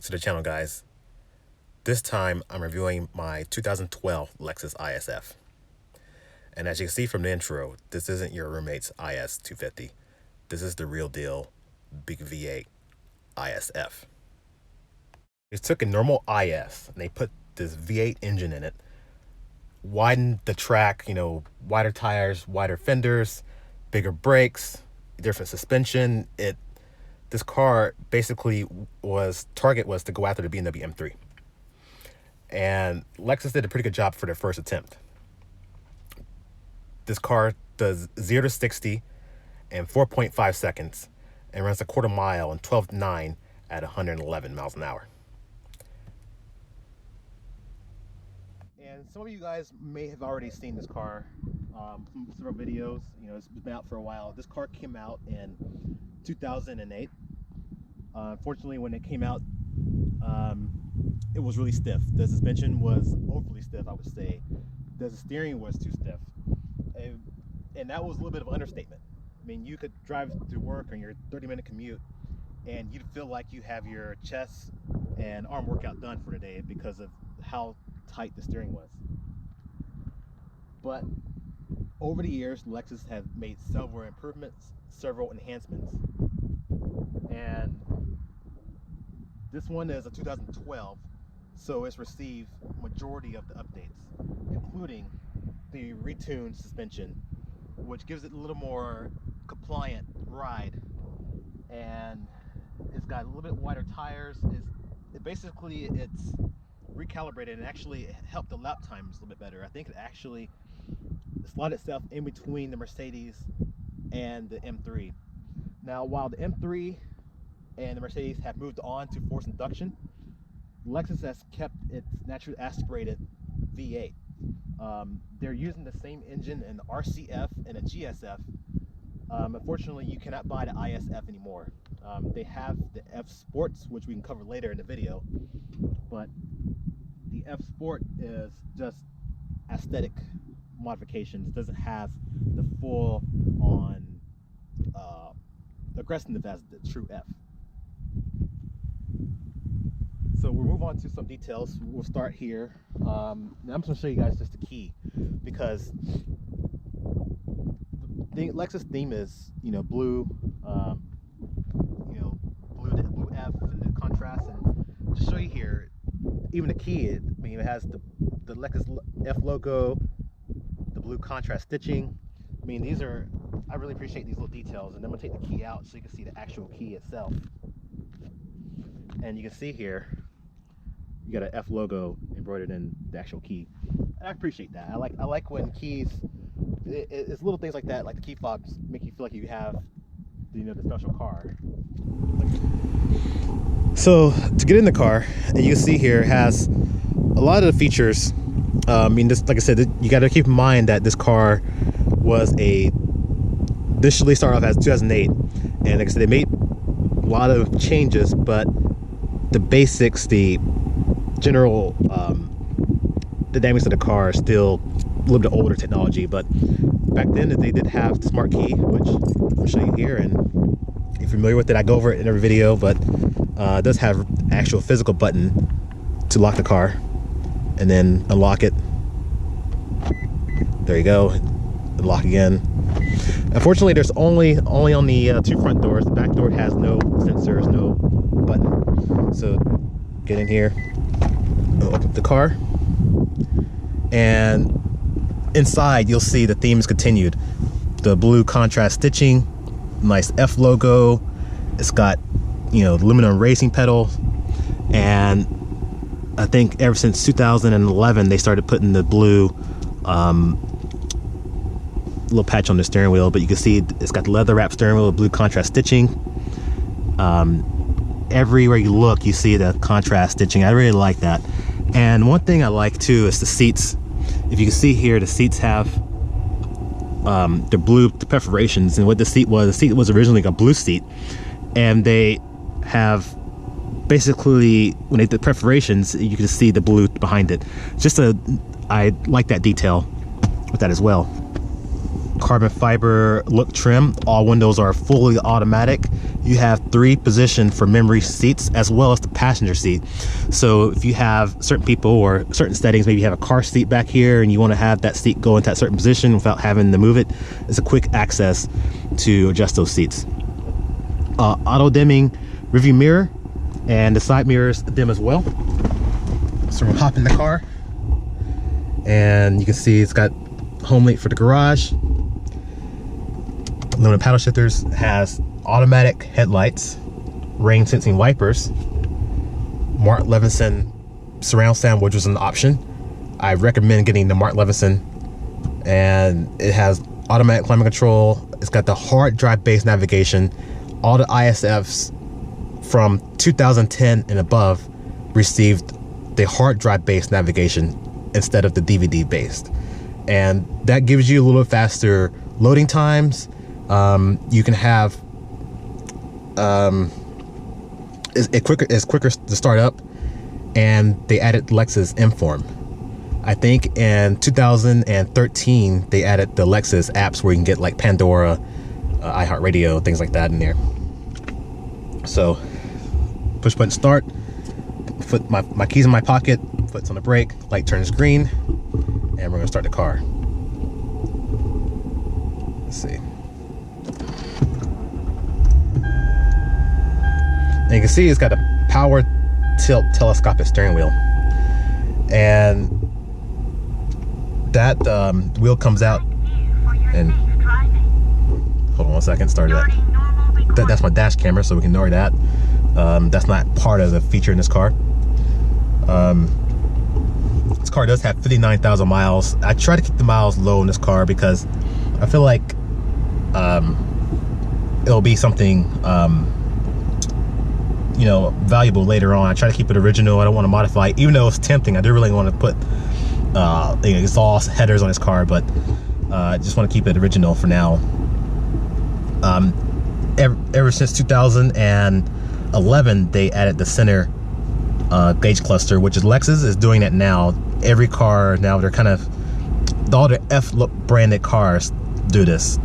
back to the channel, guys. This time I'm reviewing my 2012 Lexus ISF. And as you can see from the intro, this isn't your roommate's IS 250. This is the real deal big V8 ISF. They took a normal IS and they put this V8 engine in it, widened the track, wider tires, wider fenders, bigger brakes, different suspension. This car basically target was to go after the BMW M3. And Lexus did a pretty good job for their first attempt. This car does 0 to 60 in 4.5 seconds and runs a quarter mile in 12.9 at 111 miles an hour. And some of you guys may have already seen this car from several videos. It's been out for a while. This car came out in 2008. Unfortunately, when it came out, it was really stiff. The suspension was overly stiff, I would say. The steering was too stiff. And that was a little bit of an understatement. I mean, you could drive to work on your 30-minute commute and you'd feel like you have your chest and arm workout done for the day because of how tight the steering was. But over the years, Lexus have made several improvements, several enhancements. And this one is a 2012, so it's received majority of the updates, including the retuned suspension, which gives it a little more compliant ride, and it's got a little bit wider tires. It's recalibrated and actually helped the lap times a little bit better. I think it actually slotted itself in between the Mercedes and the M3. Now, while the M3 and the Mercedes have moved on to forced induction, Lexus has kept its naturally aspirated V8. They're using the same engine in the RCF and a GSF. Unfortunately, you cannot buy the ISF anymore. They have the F Sports, which we can cover later in the video, but the F Sport is just aesthetic modifications. It doesn't have the full on aggressiveness as the true F. So we'll move on to some details. We'll start here. I'm just going to show you guys just the key, because the Lexus theme is blue, blue F and the contrast. And to show you here, even the key, it has the Lexus F logo, the blue contrast stitching. I really appreciate these little details. And I'm going to take the key out so you can see the actual key itself. And you can see here, you got an F logo embroidered in the actual key. And I appreciate that. I like when keys, it's little things like that, like the key fobs, make you feel like you have the special car. So to get in the car, and you can see here, it has a lot of the features. Just like I said, you got to keep in mind that this car was initially started off as 2008, and like I said, they made a lot of changes, but the basics, the general the dynamics of the car is still a little bit older technology. But back then they did have the smart key, which I'll show you here, and if you're familiar with it, I go over it in every video. But it does have an actual physical button to lock the car and then unlock it. There you go. Lock again. Unfortunately, there's only on the two front doors. The back door has no sensors, no button. So get in here, open up the car, and inside you'll see the theme is continued. The blue contrast stitching, nice F logo. It's got aluminum racing pedal, and I think ever since 2011 they started putting the blue little patch on the steering wheel, but you can see it's got the leather wrap steering wheel with blue contrast stitching. Everywhere you look, you see the contrast stitching. I really like that. And one thing I like too is the seats. If you can see here, the seats have the blue perforations. And what the seat was originally a blue seat, and they have basically, when they did perforations, you can see the blue behind it. I like that detail with that as well. carbon fiber look trim. All windows are fully automatic. You have 3 positions for memory seats as well as the passenger seat. So if you have certain people or certain settings, maybe you have a car seat back here and you want to have that seat go into that certain position without having to move it, it's a quick access to adjust those seats. Auto dimming rearview mirror, and the side mirrors dim as well. So we'll hop in the car, and you can see it's got home link for the garage. Aluminum paddle shifters, has automatic headlights, rain sensing wipers, Mark Levinson surround sound, which was an option. I recommend getting the Mark Levinson, and it has automatic climate control. It's got the hard drive based navigation. All the ISFs from 2010 and above received the hard drive based navigation instead of the DVD based, and that gives you a little faster loading times. You can have it's quicker to start up, and they added Lexus Inform. I think in 2013 they added the Lexus apps where you can get like Pandora, iHeartRadio, things like that in there. So push button start, my keys in my pocket, foot's on the brake, light turns green, and we're gonna start the car. Let's see. And you can see it's got a power tilt telescopic steering wheel, and that wheel comes out, and hold on one second, start that. That's my dash camera, so we can ignore that. That's not part of the feature in this car. This car does have 59,000 miles. I try to keep the miles low in this car because I feel like it'll be something you know, valuable later on. I try to keep it original. I don't want to modify it, even though it's tempting. I do really want to put exhaust headers on this car, but I just want to keep it original for now. Ever since 2011, they added the center gauge cluster, which is Lexus is doing that now. Every car now, they're kind of, all the F branded cars do this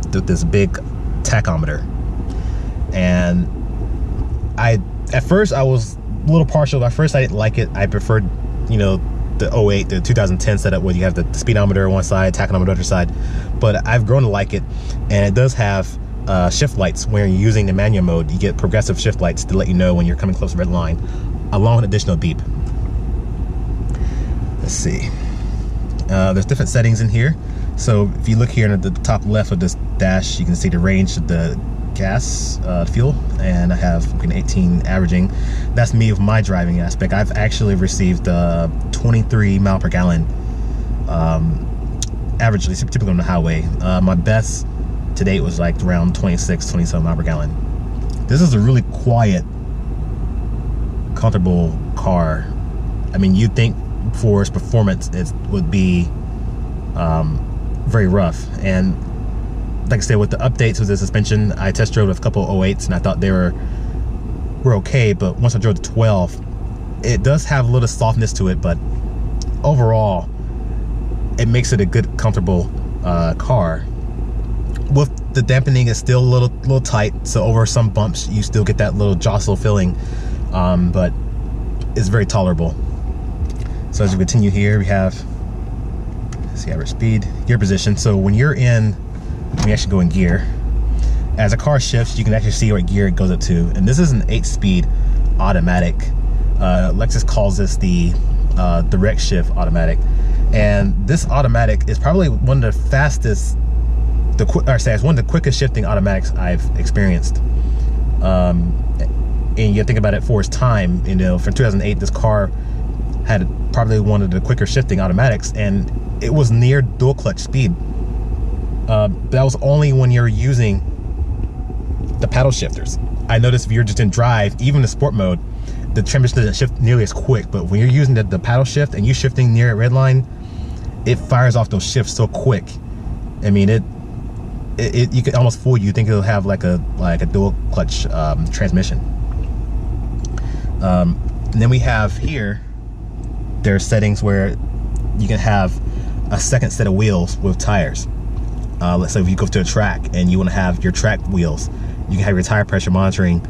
big tachometer. And at first I was a little partial. At first I didn't like it. I preferred, you know, the 08, the 2010 setup where you have the speedometer on one side, tachometer on the other side. But I've grown to like it, and it does have shift lights. When you're using the manual mode, you get progressive shift lights to let you know when you're coming close to red line, along with additional beep. Let's see. There's different settings in here. So if you look here at the top left of this dash, you can see the range of the gas fuel, and I have 18 averaging. That's me with my driving aspect. I've actually received 23 mile per gallon averagely, typically on the highway. My best to date was like around 27 mile per gallon. This is a really quiet, comfortable car. I mean, you'd think for its performance it would be very rough, and like I said, with the updates with the suspension, I test drove with a couple 08s and I thought they were okay, but once I drove the 12, it does have a little softness to it, but overall it makes it a good, comfortable car. With the dampening, it's still a little tight, so over some bumps you still get that little jostle feeling, but it's very tolerable. So as we continue here, we have, let's see, average speed, gear position. So when you're in, we actually go in gear. As a car shifts, you can actually see what gear it goes up to. And this is an 8-speed automatic. Lexus calls this the direct shift automatic. And this automatic is probably one of the fastest, it's one of the quickest shifting automatics I've experienced. And you think about it for its time, you know, from 2008, this car had probably one of the quicker shifting automatics, and it was near dual clutch speed. That was only when you're using the paddle shifters. I noticed if you're just in drive, even the sport mode, the transmission doesn't shift nearly as quick, but when you're using the paddle shift and you're shifting near a red line, it fires off those shifts so quick. I mean, it you could almost fool you. You think it'll have like a dual clutch transmission. And then we have here, there are settings where you can have a second set of wheels with tires. let's say if you go to a track and you want to have your track wheels, you can have your tire pressure monitoring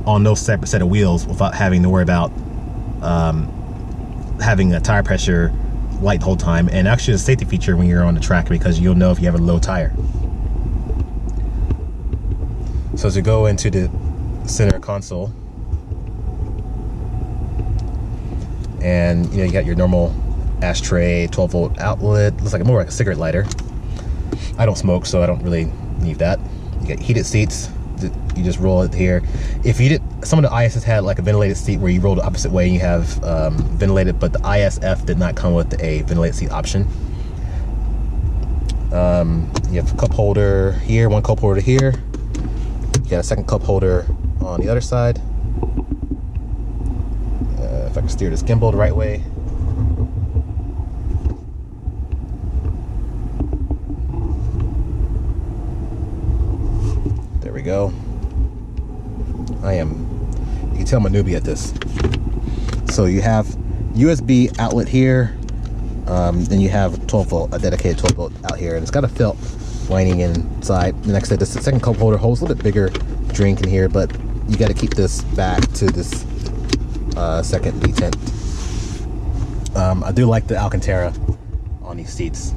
on those separate set of wheels without having to worry about having a tire pressure light the whole time. And actually a safety feature when you're on the track, because you'll know if you have a low tire. So as you go into the center console, and you know, you got your normal ashtray, 12-volt outlet, looks like more like a cigarette lighter. I don't smoke, so I don't really need that. You got heated seats. You just roll it here. If you did, some of the ISS had like a ventilated seat where you roll the opposite way and you have ventilated, but the ISF did not come with a ventilated seat option. You have a cup holder here, one cup holder here. You got a second cup holder on the other side. If I can steer this gimbal the right way. There we go. You can tell I'm a newbie at this. So you have USB outlet here, then you have a dedicated 12 volt out here, and it's got a felt lining inside. And like I said, this second cup holder holds a little bit bigger drink in here, but you got to keep this back to this second detent. I do like the Alcantara on these seats.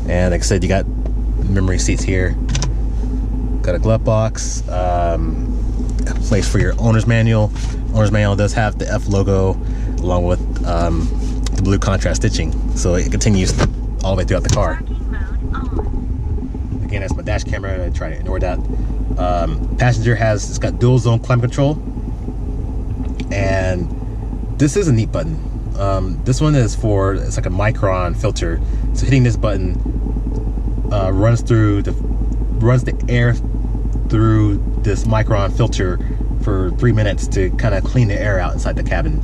And like I said, you got memory seats here. Got a glove box, a place for your owner's manual. Owner's manual does have the F logo along with the blue contrast stitching, so it continues all the way throughout the car. Again, that's my dash camera. I try to ignore that. Passenger it's got dual zone climate control, and this is a neat button. This one is it's like a micron filter. So hitting this button runs the air through this micron filter for 3 minutes to kind of clean the air out inside the cabin.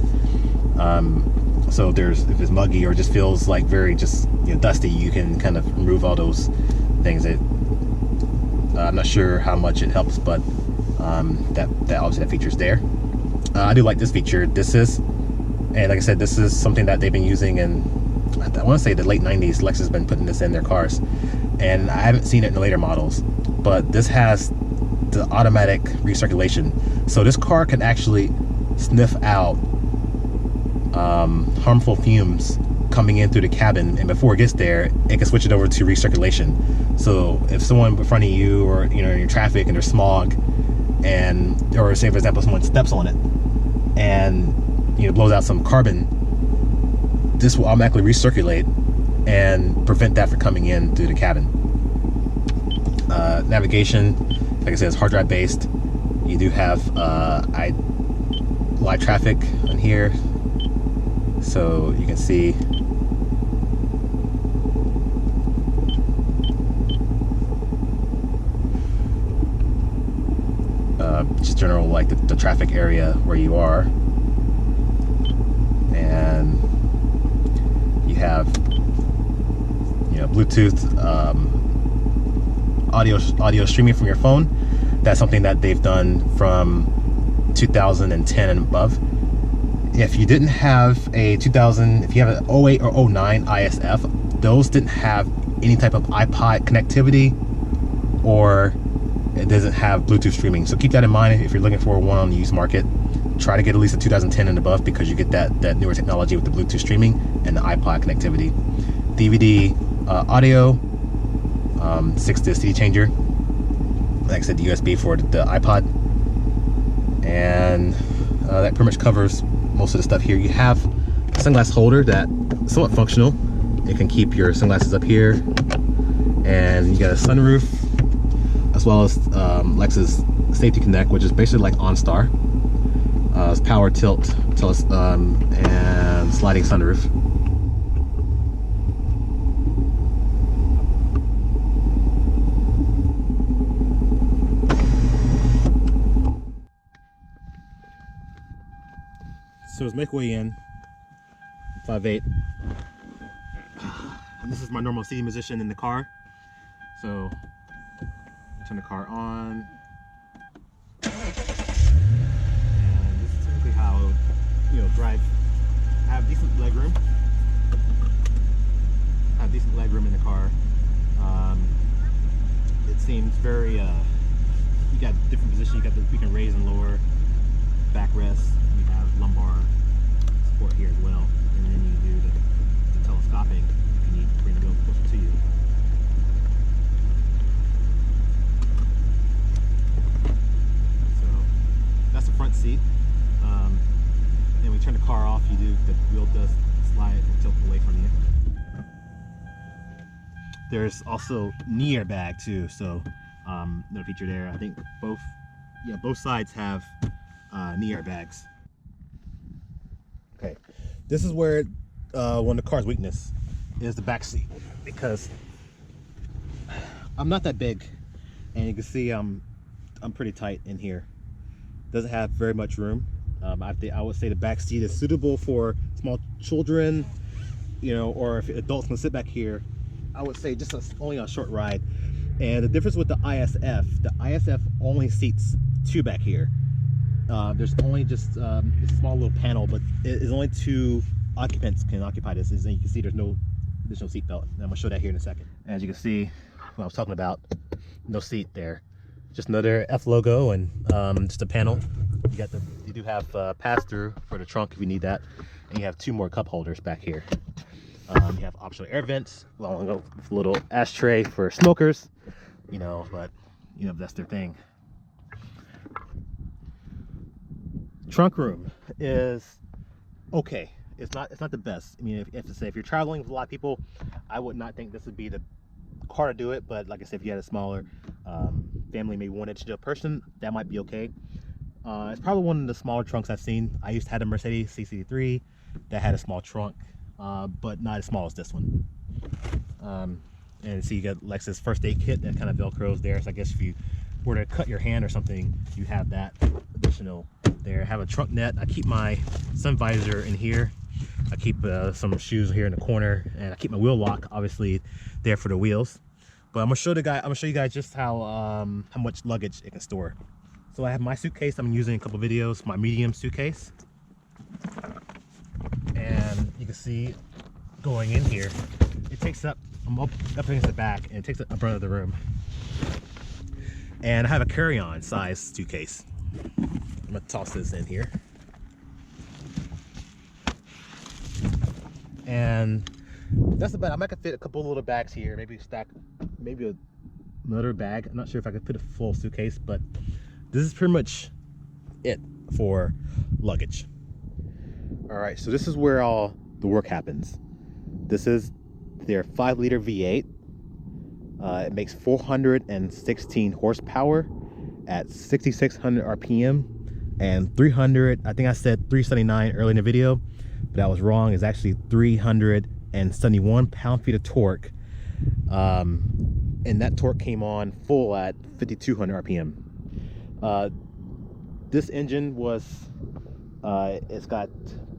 So if it's muggy or just feels like very dusty, you can kind of remove all those things. I'm not sure how much it helps, but that obviously that feature's there. I do like this feature. And like I said, this is something that they've been using in, I want to say, the late 90s. Lexus has been putting this in their cars, and I haven't seen it in the later models, but this has the automatic recirculation. So this car can actually sniff out harmful fumes coming in through the cabin, and before it gets there, it can switch it over to recirculation. So if someone in front of you, or in your traffic and there's smog, or say for example someone steps on it and blows out some carbon, this will automatically recirculate and prevent that from coming in through the cabin. Navigation, like I said, is hard drive based. You do have live traffic on here, so you can see just general like the traffic area where you are, and you have Bluetooth audio streaming from your phone. That's something that they've done from 2010 and above. If you didn't have if you have an 08 or 09 ISF, those didn't have any type of iPod connectivity, or it doesn't have Bluetooth streaming. So keep that in mind if you're looking for one on the used market. Try to get at least a 2010 and above, because you get that newer technology with the Bluetooth streaming and the iPod connectivity. DVD audio, 6-disc CD changer, like I said, the USB for the iPod, and that pretty much covers most of the stuff here. You have a sunglass holder that's somewhat functional. It can keep your sunglasses up here, and you got a sunroof, as well as Lexus Safety Connect, which is basically like OnStar. It's power, tilt, and sliding sunroof. So let's make way in. 5'8". And this is my normal seating position in the car. So turn the car on. And this is typically how drive. I have decent leg room. In the car. seems very, you got different positions. You can raise and lower, backrest. You have lumbar support here as well. And then you do the telescoping if you need to bring the wheel closer to you. So that's the front seat. And when you turn the car off, the wheel does slide and tilt away from you. There's also knee airbag too, so another feature there. I think both sides have knee airbags. Okay, this is where one of the car's weakness is the back seat, because I'm not that big, and you can see I'm pretty tight in here. Doesn't have very much room. I would say the back seat is suitable for small children, or if adults can sit back here. I would say just only a short ride. And the difference with the ISF only seats 2 back here. There's only just a small little panel, but it is only 2 occupants can occupy this. And you can see there's no additional seat belt. And I'm gonna show that here in a second. As you can see, what I was talking about, no seat there. Just another F logo and just a panel. You do have pass-through for the trunk if you need that, and you have 2 more cup holders back here. You have optional air vents, along with a little ashtray for smokers, but that's their thing. Trunk room is okay. It's not the best. I mean, if you're traveling with a lot of people, I would not think this would be the car to do it. But like I said, if you had a smaller family, maybe 1 inch person, that might be okay. It's probably one of the smaller trunks I've seen. I used to have a Mercedes CC3 that had a small trunk, but not as small as this one. And see, you got Lexus first aid kit that kind of velcros there. So I guess if you were to cut your hand or something, you have that additional there. I have a trunk net. I keep my sun visor in here. I keep some shoes here in the corner, and I keep my wheel lock obviously there for the wheels. But I'm gonna show you guys just how much luggage it can store. So I have my suitcase I'm using in a couple videos, my medium suitcase. And you can see going in here, it takes up, I'm up against the back, and it takes up a front of the room. And I have a carry-on size suitcase. I'm gonna toss this in here. And that's about it. I might could fit a couple little bags here, maybe stack, another bag. I'm not sure if I could fit a full suitcase, but this is pretty much it for luggage. All right, so this is where all the work happens. This is their 5-liter V8. It makes 416 horsepower at 6,600 RPM and 300, I think I said 379 earlier in the video, but I was wrong. It's actually 371 pound-feet of torque. And that torque came on full at 5,200 RPM. This engine was, it's got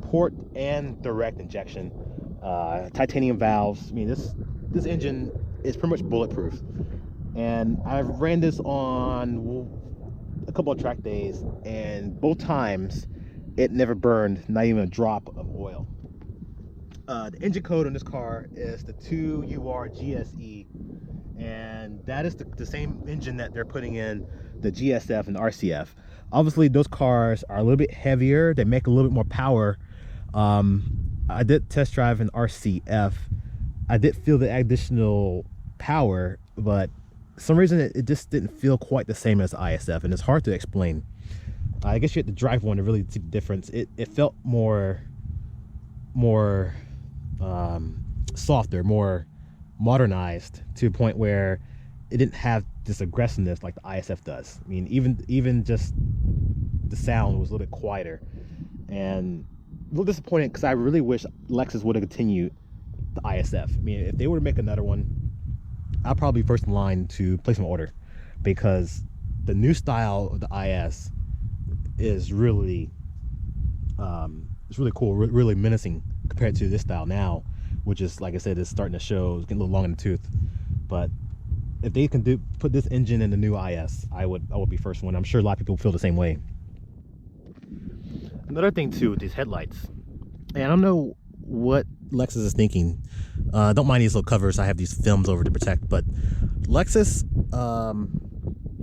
port and direct injection, titanium valves. I mean, this engine is pretty much bulletproof. And I've ran this on a couple of track days, and both times it never burned, not even a drop of oil. The engine code on this car is the 2UR-GSE, and that is the same engine that they're putting in the GSF and the RCF. Obviously, those cars are a little bit heavier. They make a little bit more power. I did test drive an RCF. I did feel the additional power, but for some reason it just didn't feel quite the same as ISF, and it's hard to explain. I guess you had to drive one to really see the difference. It felt more softer, more modernized, to a point where it didn't have this aggressiveness like the ISF does. I mean, even just the sound was a little bit quieter, and a little disappointed because I really wish Lexus would have continued the ISF. I mean, if they were to make another one, I'll probably be first in line to place my order, because the new style of the IS is really it's really cool, really menacing compared to this style now, which is, like I said, is starting to show, it's getting a little long in the tooth. But if they can put this engine in the new IS, I would be first one. I'm sure a lot of people feel the same way. Another thing too with these headlights, and I don't know what Lexus is thinking. Don't mind these little covers. I have these films over to protect, but Lexus,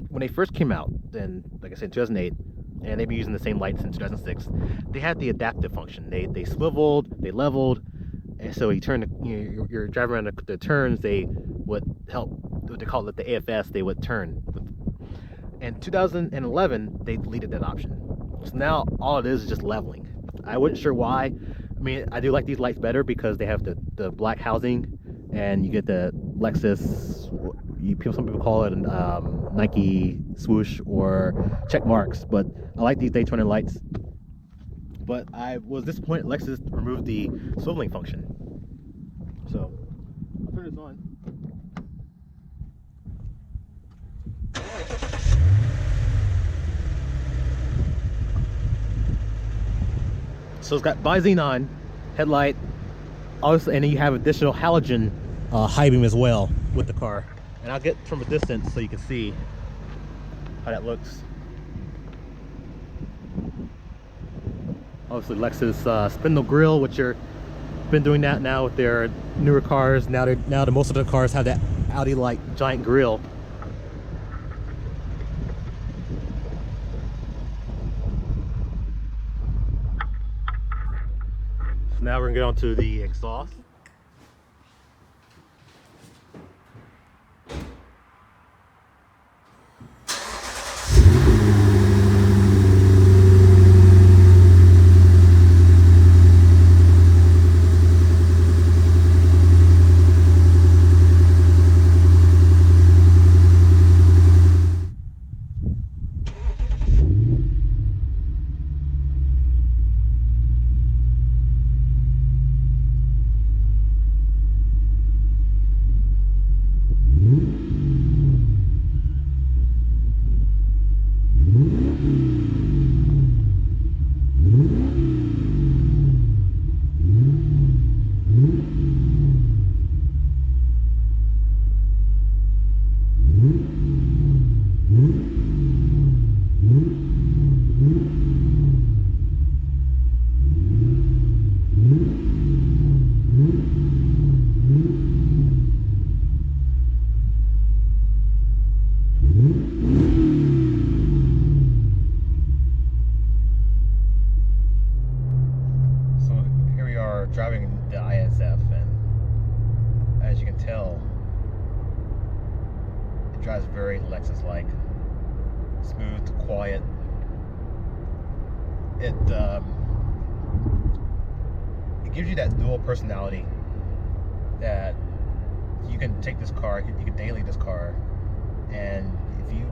when they first came out, in, like I said, 2008, and they've been using the same lights since 2006, they had the adaptive function. They swiveled, they leveled, and so you turn, you're driving around the turns, they would help, what they call it, the AFS, they would turn. In 2011, they deleted that option. So now all it is just leveling. I wasn't sure why. I mean, I do like these lights better because they have the black housing, and you get the Lexus, some people call it Nike swoosh or check marks, but I like these Daytona lights. But I was disappointed Lexus removed the swiveling function. So I'll turn this on. So it's got bi-xenon headlight, obviously, and then you have additional halogen high beam as well with the car. And I'll get from a distance so you can see how that looks. Obviously Lexus spindle grille, which you're been doing that now with their newer cars. Now most of the cars have that Audi-like giant grille. So now we're gonna get on to the exhaust. Driving the ISF, and as you can tell, it drives very Lexus-like, smooth, quiet. It gives you that dual personality that you can take this car, you can daily this car, and if you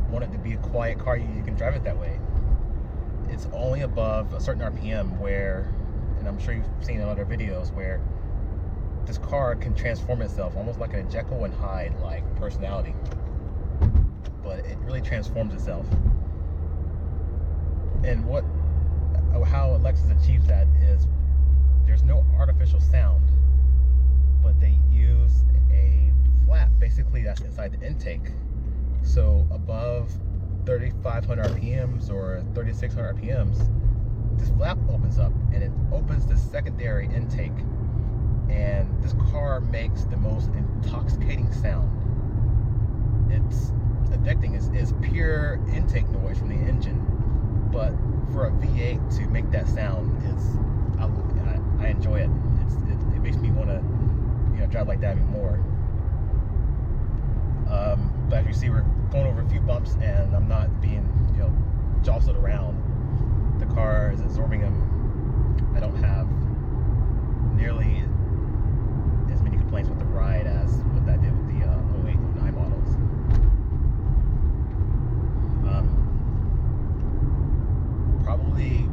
want it to be a quiet car, you can drive it that way. It's only above a certain RPM where, and I'm sure you've seen in other videos, where this car can transform itself almost like a Jekyll and Hyde like personality, but it really transforms itself. And how Lexus achieves that is there's no artificial sound, but they use a flap basically that's inside the intake. So above 3,500 RPMs or 3,600 RPMs, this flap opens up and it opens the secondary intake, and this car makes the most intoxicating sound. It's addicting. It's pure intake noise from the engine, but for a V8 to make that sound, I enjoy it. It makes me want to drive like that even more. But as you see, we're going over a few bumps and I'm not being jostled around. The car is absorbing them. I don't have nearly as many complaints with the ride as what I did with the 08 and 09 models. Probably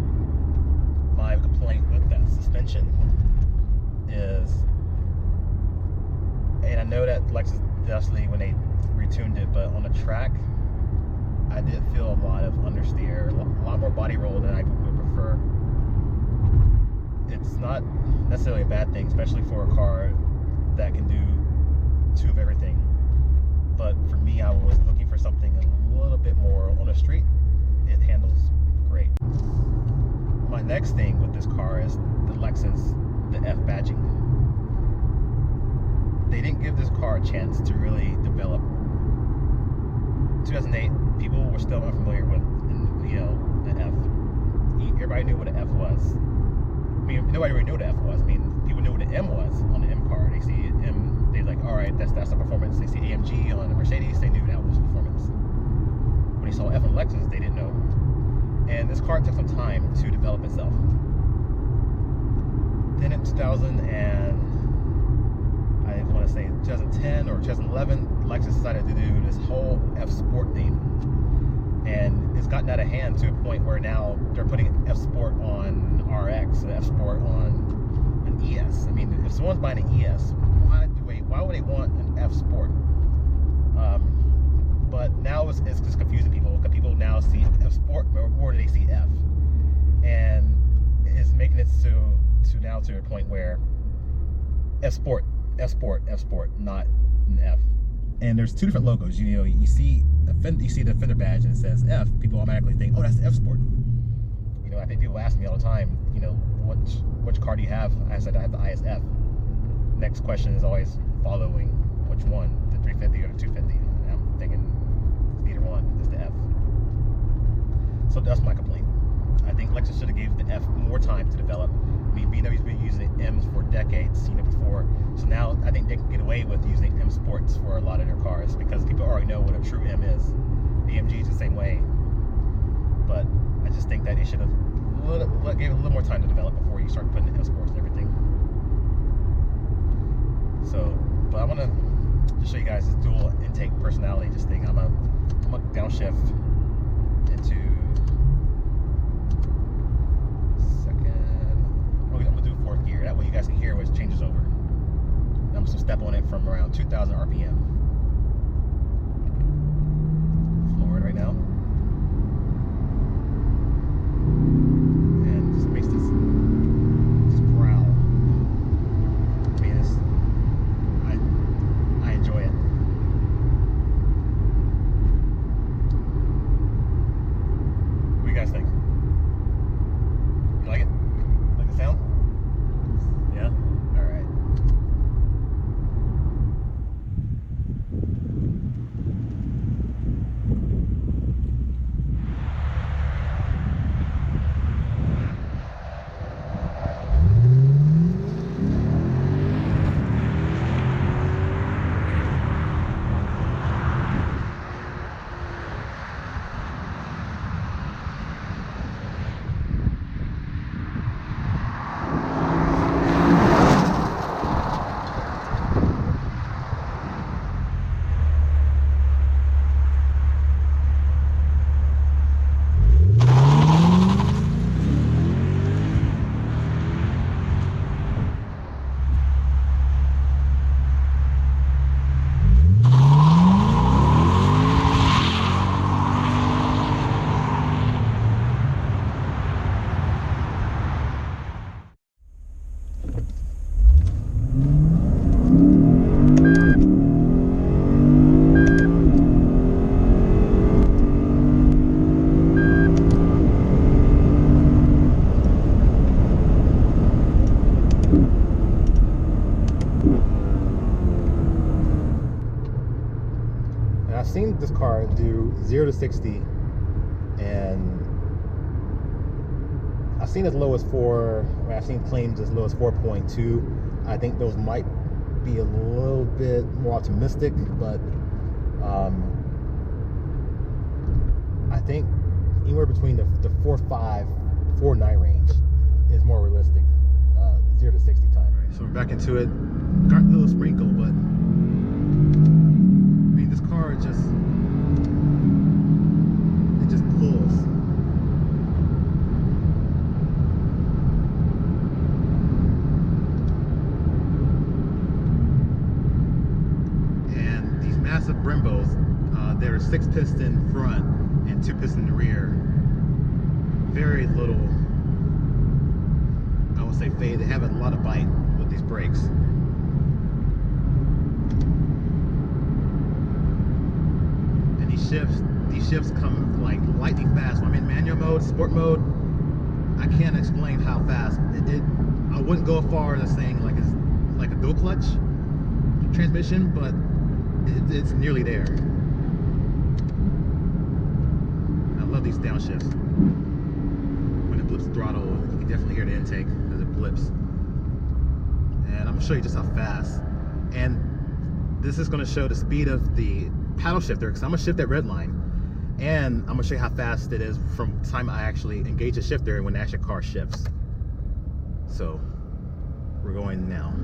my complaint with that suspension is, and I know that Lexus definitely when they retuned it, but on the track I did feel a lot of understeer, a lot more body roll than I would prefer. It's not necessarily a bad thing, especially for a car that can do two of everything. But for me, I was looking for something a little bit more on the street. It handles great. My next thing with this car is the Lexus, the F badging. they didn't give this car a chance to really develop. 2008, people were still unfamiliar with, you know, an F. Everybody knew what an F was. I mean, nobody really knew what an F was. I mean, people knew what an M was on the M car. They see M, they're like, all right, that's the performance. They see AMG on the Mercedes, they knew that was performance. When they saw F on Lexus, they didn't know. And this car took some time to develop itself. Then in 2010 or 2011, Lexus decided to do this whole F Sport theme. And it's gotten out of hand to a point where now they're putting F Sport on RX, F Sport on an ES. I mean, if someone's buying an ES, why would they want an F Sport? But now it's just confusing people, because people now see F Sport more than they see F. And it's making it to a point where F Sport, not an F. And there's two different logos. You know, you see the fender badge and it says F. People automatically think, oh, that's the F Sport. You know, I think people ask me all the time, you know, which car do you have? I said I have the ISF. Next question is always following, which one, the 350 or the 250? And I'm thinking neither one. It's the F. So that's my complaint. I think Lexus should have gave the F more time to develop. I mean, BMW's been using M's for decades, you know, before. So now I think they can get away with using M Sports for a lot of their cars, because people already know what a true M is. AMG is the same way. But I just think that they should have gave it a little more time to develop before you start putting the M Sports and everything. So, but I want to just show you guys this dual intake personality, just thing. I'm gonna downshift into I'm gonna do fourth gear. That way you guys can hear what it changes over. I'm just gonna step on it from around 2,000 RPM. Floor it right now. And just makes this growl. I mean, I enjoy it. What do you guys think? You like it? Like the sound? Yeah? Alright. I've seen this car do 0 to 60, and I've seen as low as 4. I've seen claims as low as 4.2. I think those might be a little bit more optimistic, but I think anywhere between the 4.5, 4.9 range is more realistic. 0 to 60 time. Right, so we're back into it. Got a little sprinkle, but I mean, this car just pulls. And these massive Brembos, they're 6 piston front and 2 piston rear. Very little, I would say, fade. They have a lot of bite with these brakes. And these shifts come like lightning fast. When I'm in manual mode, sport mode, I can't explain how fast. I wouldn't go as far as saying like it's like a go clutch, transmission, but it's nearly there. I love these downshifts. When it blips the throttle, you can definitely hear the intake as it blips. And I'm gonna show you just how fast. And this is gonna show the speed of the paddle shifter, because I'm gonna shift that red line. And I'm gonna show you how fast it is from the time I actually engage the shifter and when the actual car shifts. So we're going now.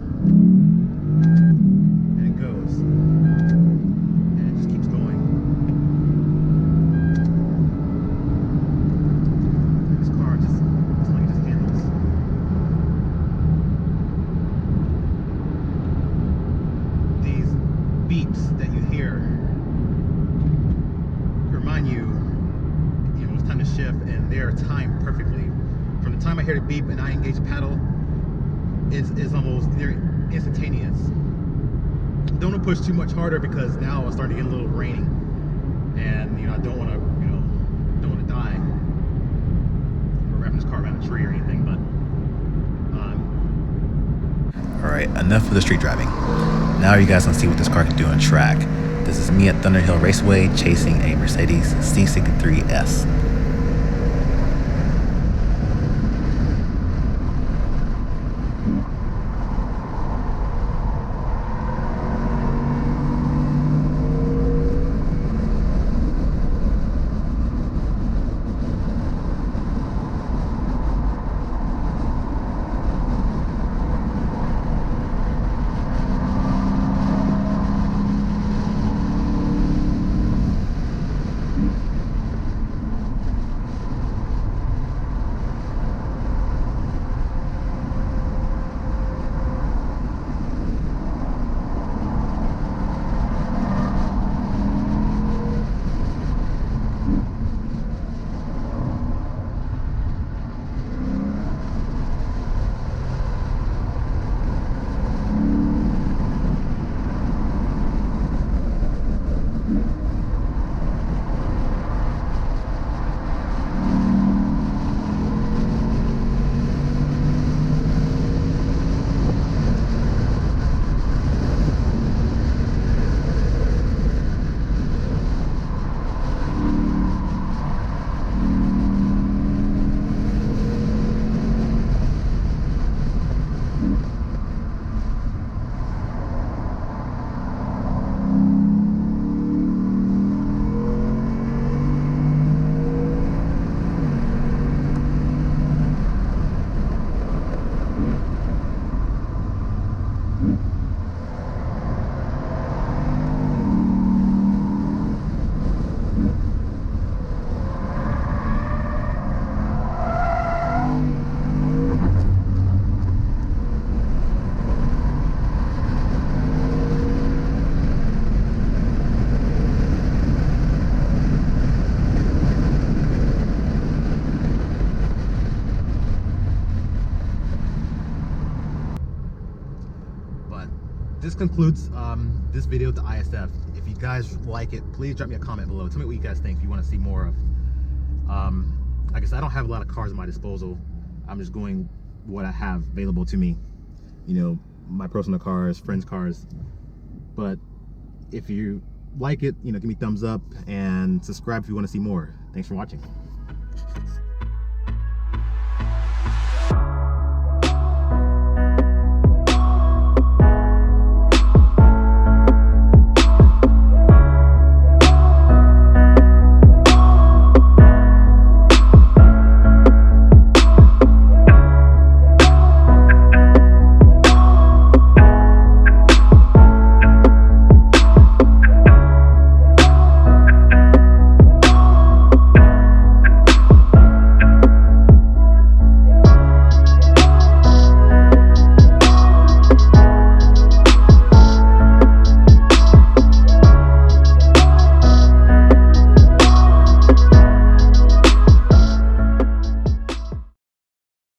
And it goes. And it just keeps going. This car just handles. These beeps that you hear remind you, it's time to shift, and they are timed perfectly. From the time I hear the beep and I engage the pedal, is almost, they're instantaneous. Don't want to push too much harder because now it's starting to get a little raining, and I don't want to, don't want to die. We're wrapping this car around a tree or anything, but. All right, enough of the street driving. Now you guys can see what this car can do on track. This is me at Thunderhill Raceway chasing a Mercedes C63S. This concludes this video of the ISF. If you guys like it, please drop me a comment below. Tell me what you guys think if you want to see more of. Like I said, I don't have a lot of cars at my disposal. I'm just going what I have available to me. My personal cars, friends' cars. But if you like it, give me a thumbs up and subscribe if you want to see more. Thanks for watching.